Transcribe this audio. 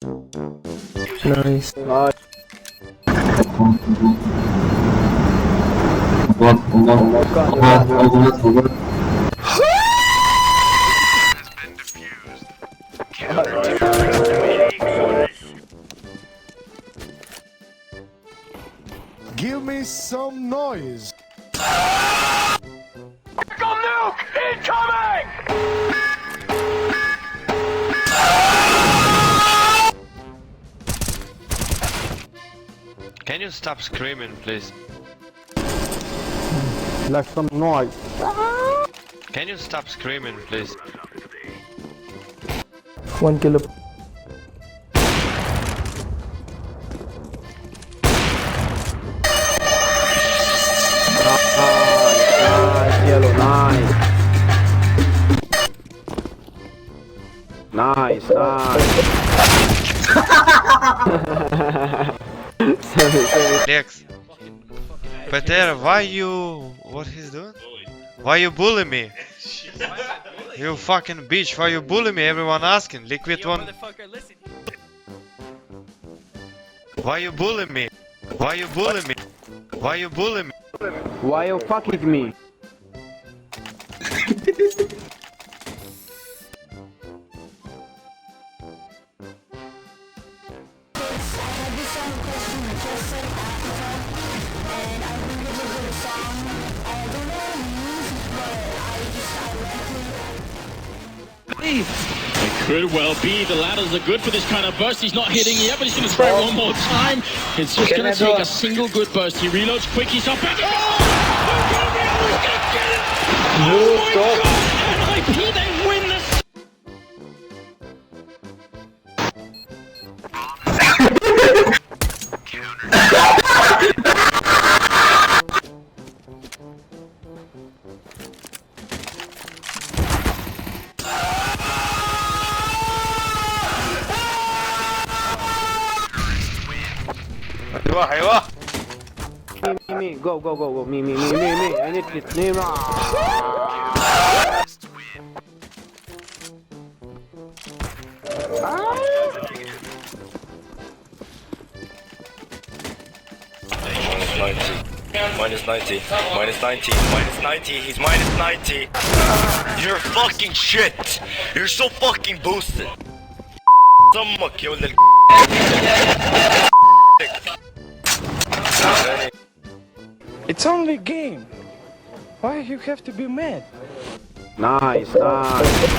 Nice. Nice. Give me some noise. Nuke incoming! Can you stop screaming, please? Like some noise. Can you stop screaming, please? 1 kilo. Nice, yellow, nice. Nice, nice. Sorry. Lex. Peter, why you... What he's doing? Why you bully me? You fucking bitch, why you bully me? Everyone asking. Liquid one. Why you bully me? Why you bully me? Why you bully me? Why you fucking me? It could well be. The ladders are good for this kind of burst. He's not hitting yet, but he's going to spray one more time. It's just going to take a single good burst. He reloads quick. He's up. Oh! Oh my God! NIP, they win this. ايوه Me, go, go, go, go, me, I need it, me, Minus 90, minus 90, minus 90, he's minus 90. You're fucking shit. You're so fucking boosted. Someone killed the It's only a game. Why you have to be mad? nice, nice.